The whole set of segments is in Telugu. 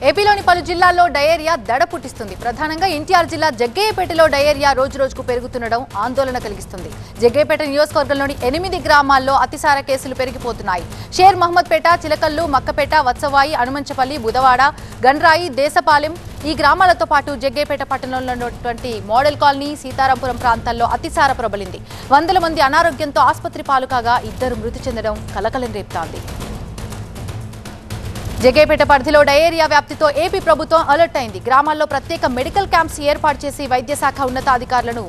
ఏపీలోని పలు జిల్లాల్లో డయేరియా దడ పుట్టిస్తుంది. ప్రధానంగా ఎన్టీఆర్ జిల్లా జగ్గయ్యపేటలో డయేరియా రోజురోజుకు పెరుగుతుండడం ఆందోళన కలిగిస్తుంది. జగ్గయ్యపేట నియోజకవర్గంలోని 8 గ్రామాల్లో అతిసార కేసులు పెరిగిపోతున్నాయి. షేర్ మహమ్మద్పేట, చిలకల్లు, మక్కపేట, వత్సవాయి, హనుమంచపల్లి, బుధవాడ, గండ్రాయి, దేశపాలెం ఈ గ్రామాలతో పాటు జగ్గయ్యపేట పట్టణంలో ఉన్నటువంటి మోడల్ కాలనీ, సీతారాంపురం ప్రాంతాల్లో అతిసార ప్రబలింది. వందల మంది అనారోగ్యంతో ఆసుపత్రి పాలు కాగా 2 మృతి చెందడం కలకలం రేపుతోంది. జగ్గయ్యపేట పరిధిలో డయేరియా వ్యాప్తితో ఏపీ ప్రభుత్వం అలర్ట్ అయింది. గ్రామాల్లో ప్రత్యేక మెడికల్ క్యాంప్స్ ఏర్పాటు చేసి వైద్య శాఖ ఉన్నతాధికారులు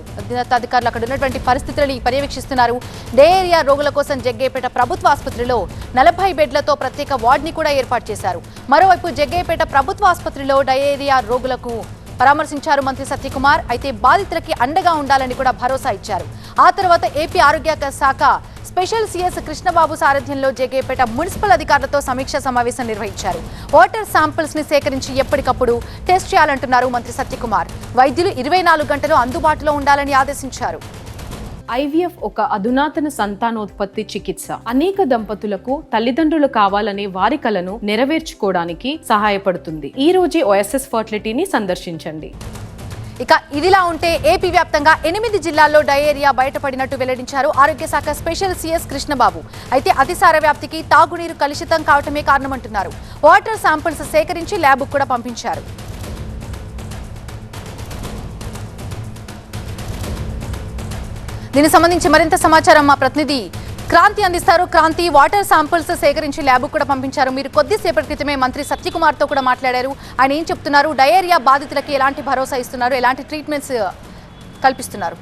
అక్కడ ఉన్నటువంటి పరిస్థితులను పర్యవేక్షిస్తున్నారు. డయేరియా రోగుల కోసం జగ్గయ్యపేట ప్రభుత్వ ఆసుపత్రిలో 40 బెడ్లతో ప్రత్యేక వార్డుని కూడా ఏర్పాటు చేశారు. మరోవైపు జగ్గయ్యపేట ప్రభుత్వ ఆసుపత్రిలో డయేరియా రోగులకు పరామర్శించారు మంత్రి సత్యకుమార్. అయితే బాధితులకి అండగా ఉండాలని కూడా భరోసా ఇచ్చారు. ఆ తర్వాత ఏపీ ఆరోగ్య శాఖ స్పెషల్ సీఎస్ కృష్ణబాబు సారథ్యంలో జగ్గయ్యపేట మున్సిపల్ అధికారులతో సమీక్ష సమావేశం నిర్వహించారు. వాటర్ శాంపిల్స్ ని సేకరించి ఎప్పటికప్పుడు టెస్ట్ చేయాలంటున్నారు మంత్రి సత్యకుమార్. వైద్యులు 24 గంటలు అందుబాటులో ఉండాలని ఆదేశించారు. IVF ఒక అధునాతన సంతానోత్పత్తి చికిత్స. అనేక దంపతులకు తల్లిదండ్రులు కావాలనే వారి కలను నెరవేర్చుకోవడానికి సహాయపడుతుంది. ఈ రోజే OSS ఫర్టిలిటీని సందర్శించండి. ఇక ఇదిలా ఉంటే ఏపీ వ్యాప్తంగా 8 జిల్లాల్లో డయేరియా బయటపడినట్టు వెల్లడించారు ఆరోగ్య శాఖ స్పెషల్ సీఎస్ కృష్ణబాబు. అయితే అతిసార వ్యాప్తికి తాగునీరు కలుషితం కావటమే కారణమంటున్నారు. వాటర్ శాంపిల్స్ సేకరించి ల్యాబ్కు కూడా పంపించారు. దీనికి సంబంధించి మరింత సమాచారం మా ప్రతినిధి క్రాంతి అందిస్తారు. క్రాంతి, వాటర్ శాంపిల్స్ సేకరించి ల్యాబ్ కూడా పంపించారు. మీరు కొద్దిసేపటి క్రితమే మంత్రి సత్యకుమార్ తో కూడా మాట్లాడారు. ఆయన ఏం చెప్తున్నారు? డయేరియా బాధితులకి ఎలాంటి భరోసా ఇస్తున్నారు? ఎలాంటి ట్రీట్మెంట్స్ కల్పిస్తున్నారు?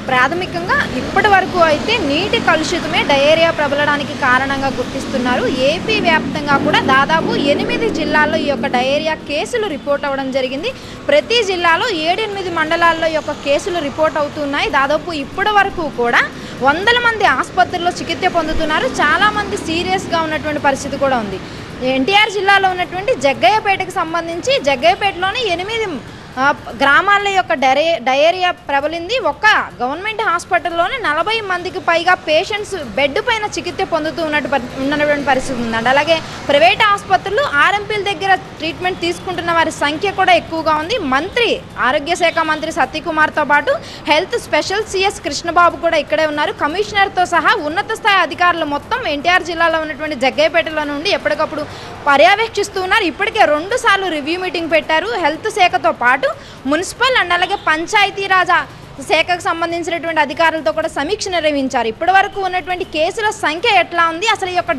ప్రాథమికంగా ఇప్పటి వరకు అయితే నీటి కలుషితమే డయేరియా ప్రబలడానికి కారణంగా గుర్తిస్తున్నారు. ఏపీ వ్యాప్తంగా కూడా దాదాపు 8 జిల్లాల్లో ఈ యొక్క డయేరియా కేసులు రిపోర్ట్ అవ్వడం జరిగింది. ప్రతి జిల్లాలో 7-8 మండలాల్లో ఈ యొక్క కేసులు రిపోర్ట్ అవుతున్నాయి. దాదాపు ఇప్పటి వరకు కూడా వందల మంది ఆసుపత్రుల్లో చికిత్స పొందుతున్నారు. చాలామంది సీరియస్గా ఉన్నటువంటి పరిస్థితి కూడా ఉంది. ఎన్టీఆర్ జిల్లాలో ఉన్నటువంటి జగ్గయ్యపేటకు సంబంధించి జగ్గయ్యపేటలోని 8 గ్రామాల యొక్క డయేరియా ప్రబలింది. ఒక గవర్నమెంట్ హాస్పిటల్లోనే 40 మందికి పైగా పేషెంట్స్ బెడ్ పైన చికిత్స పొందుతూ ఉన్నటువంటి పరిస్థితి ఉందండి. అలాగే ప్రైవేట్ ఆసుపత్రులు ఆర్ఎంపీల దగ్గర ట్రీట్మెంట్ తీసుకుంటున్న వారి సంఖ్య కూడా ఎక్కువగా ఉంది. ఆరోగ్య శాఖ మంత్రి సత్యకుమార్తో పాటు హెల్త్ స్పెషల్ సీఎస్ కృష్ణబాబు కూడా ఇక్కడే ఉన్నారు. కమిషనర్తో సహా ఉన్నత స్థాయి అధికారులు మొత్తం ఎన్టీఆర్ జిల్లాలో ఉన్నటువంటి జగ్గయ్యపేటలో నుండి ఎప్పటికప్పుడు పర్యవేక్షిస్తూ ఉన్నారు. ఇప్పటికే 2 సార్లు రివ్యూ మీటింగ్ పెట్టారు. హెల్త్ శాఖతో పాటు మున్సిపల్ అండ్ అలాగే పంచాయతీరాజ్ శాఖకు సంబంధించినటువంటి అధికారులతో కూడా సమీక్ష నిర్వహించారు. ఇప్పటి వరకు ఉన్నటువంటి కేసుల సంఖ్య ఎట్లా ఉంది, అసలు ఈ యొక్క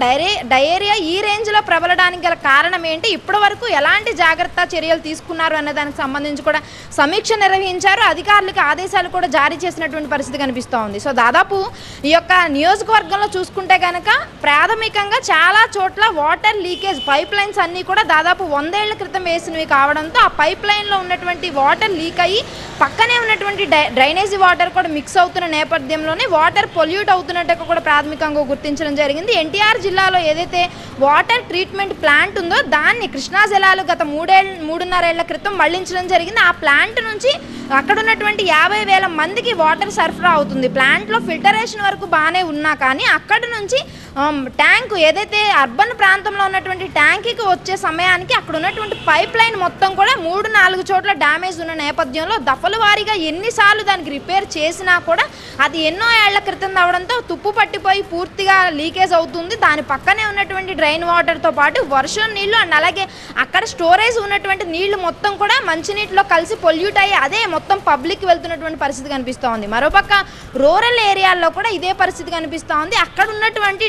డయేరియా ఈ రేంజ్లో ప్రబలడానికి గల కారణం ఏంటి, ఇప్పటి వరకు ఎలాంటి జాగ్రత్త చర్యలు తీసుకున్నారు అనే దానికి సంబంధించి కూడా సమీక్ష నిర్వహించారు. అధికారులకు ఆదేశాలు కూడా జారీ చేసినటువంటి పరిస్థితి కనిపిస్తూ ఉంది. సో దాదాపు ఈ యొక్క నియోజకవర్గంలో చూసుకుంటే కనుక ప్రాథమికంగా చాలా చోట్ల వాటర్ లీకేజ్ పైప్ లైన్స్ అన్నీ కూడా దాదాపు 100 ఏళ్ల క్రితం వేసినవి కావడంతో ఆ పైప్ లైన్లో ఉన్నటువంటి వాటర్ లీక్ అయ్యి పక్కనే ఉన్నటువంటి డ్రైనేజీ వాటర్ కూడా మిక్స్ అవుతున్న నేపథ్యంలోనే వాటర్ పొల్యూట్ అవుతున్నట్టు కూడా ప్రాథమికంగా గుర్తించడం జరిగింది. ఎన్టీఆర్ జిల్లాలో ఏదైతే వాటర్ ట్రీట్మెంట్ ప్లాంట్ ఉందో దాన్ని కృష్ణా జలాలు గత 3.5 ఏళ్ల క్రితం మళ్లించడం జరిగింది. ఆ ప్లాంట్ నుంచి అక్కడ ఉన్నటువంటి 50,000 మందికి వాటర్ సరఫరా అవుతుంది. ప్లాంట్లో ఫిల్టరేషన్ వరకు బాగానే ఉన్నా కానీ అక్కడ నుంచి ట్యాంకు ఏదైతే అర్బన్ ప్రాంతంలో ఉన్నటువంటి ట్యాంకీకి వచ్చే సమయానికి అక్కడ ఉన్నటువంటి పైప్ లైన్ మొత్తం కూడా 3-4 చోట్ల డ్యామేజ్ ఉన్న నేపథ్యంలో దఫల వారీగా ఎన్నిసార్లు దానికి రిపేర్ చేసినా కూడా అది ఎన్నో ఏళ్ల క్రితం అవడంతో తుప్పు పట్టిపోయి పూర్తిగా లీకేజ్ అవుతుంది. దాని పక్కనే ఉన్నటువంటి డ్రైన్ వాటర్తో పాటు వర్షం నీళ్లు అండ్ అలాగే అక్కడ స్టోరేజ్ ఉన్నటువంటి నీళ్లు మొత్తం కూడా మంచినీటిలో కలిసి పొల్యూట్ అయ్యి అదే మొత్తం పబ్లిక్ వెళ్తున్నటువంటి పరిస్థితి కనిపిస్తూ ఉంది. మరోపక్క రూరల్ ఏరియాల్లో కూడా ఇదే పరిస్థితి కనిపిస్తూ ఉంది. అక్కడ ఉన్నటువంటి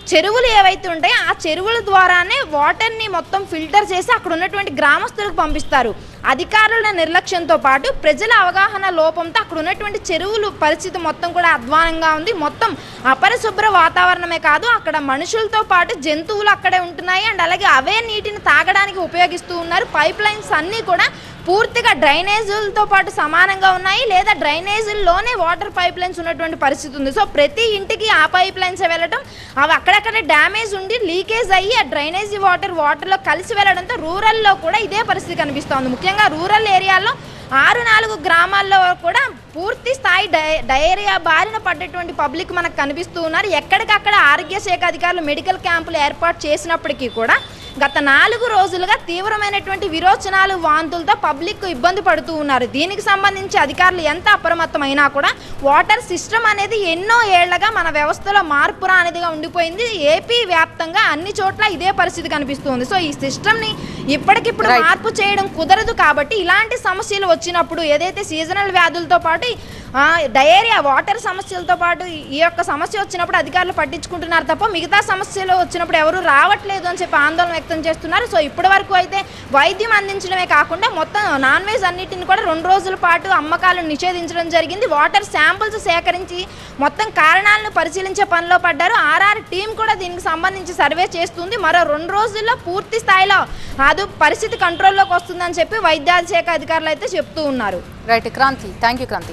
చెరువులు ఏవైతే ఉంటాయో ఆ చెరువుల ద్వారానే వాటర్ని మొత్తం ఫిల్టర్ చేసి అక్కడ ఉన్నటువంటి గ్రామస్తులకు పంపిస్తారు. అధికారుల నిర్లక్ష్యంతో పాటు ప్రజల అవగాహన లోపంతో అక్కడ ఉన్నటువంటి చెరువులు పరిస్థితి మొత్తం కూడా అధ్వానంగా ఉంది. మొత్తం అపరిశుభ్ర వాతావరణమే కాదు, అక్కడ మనుషులతో పాటు జంతువులు అక్కడే ఉంటున్నాయి అండ్ అలాగే అవే నీటిని తాగడానికి ఉపయోగిస్తూ ఉన్నారు. పైప్ లైన్స్ అన్నీ కూడా పూర్తిగా డ్రైనేజీలతో పాటు సమానంగా ఉన్నాయి, లేదా డ్రైనేజీల్లోనే వాటర్ పైప్ లైన్స్ ఉన్నటువంటి పరిస్థితి ఉంది. సో ప్రతి ఇంటికి ఆ పైప్ లైన్స్ వెళ్ళడం, అవి అక్కడక్కడ డ్యామేజ్ ఉండి లీకేజ్ అయ్యి ఆ డ్రైనేజీ వాటర్లో కలిసి వెళ్ళడంతో రూరల్లో కూడా ఇదే పరిస్థితి కనిపిస్తోంది. ముఖ్యంగా రూరల్ ఏరియాల్లో 6-4 గ్రామాల్లో కూడా పూర్తి స్థాయి డయేరియా బారిన పడ్డటువంటి పబ్లిక్ మనకు కనిపిస్తూ ఉన్నారు. ఎక్కడికక్కడ ఆరోగ్య శాఖ అధికారులు మెడికల్ క్యాంపులు ఏర్పాటు చేసినప్పటికీ కూడా గత 4 రోజులుగా తీవ్రమైనటువంటి విరోచనాలు, వాంతులతో పబ్లిక్ ఇబ్బంది పడుతూ ఉన్నారు. దీనికి సంబంధించి అధికారులు ఎంత అప్రమత్తమైనా కూడా వాటర్ సిస్టమ్ అనేది ఎన్నో ఏళ్లగా మన వ్యవస్థలో మార్పు రానిదిగా ఉండిపోయింది. ఏపీ వ్యాప్తంగా అన్ని చోట్ల ఇదే పరిస్థితి కనిపిస్తుంది. సో ఈ సిస్టమ్ని ఇప్పటికిప్పుడు మార్పు చేయడం కుదరదు. కాబట్టి ఇలాంటి సమస్యలు వచ్చినప్పుడు, ఏదైతే సీజనల్ వ్యాధులతో పాటు డయేరియా వాటర్ సమస్యలతో పాటు ఈ యొక్క సమస్య వచ్చినప్పుడు అధికారులు పట్టించుకుంటున్నారు తప్ప మిగతా సమస్యలు వచ్చినప్పుడు ఎవరు రావట్లేదు అని చెప్పి ఆందోళన వ్యక్తం చేస్తున్నారు. సో ఇప్పటి వరకు అయితే వైద్యం అందించడమే కాకుండా మొత్తం నాన్ వెజ్ అన్నిటిని కూడా 2 రోజుల పాటు అమ్మకాలను నిషేధించడం జరిగింది. వాటర్ శాంపుల్స్ సేకరించి మొత్తం కారణాలను పరిశీలించే పనిలో పడ్డారు. ఆర్ఆర్ టీం కూడా దీనికి సంబంధించి సర్వే చేస్తుంది. మరో 2 రోజుల్లో పూర్తి స్థాయిలో పరిస్థితి కంట్రోల్లోకి వస్తుందని చెప్పి వైద్యాశాఖ అధికారులు అయితే చెప్తూ ఉన్నారు. Right Kranti, thank you Kranti.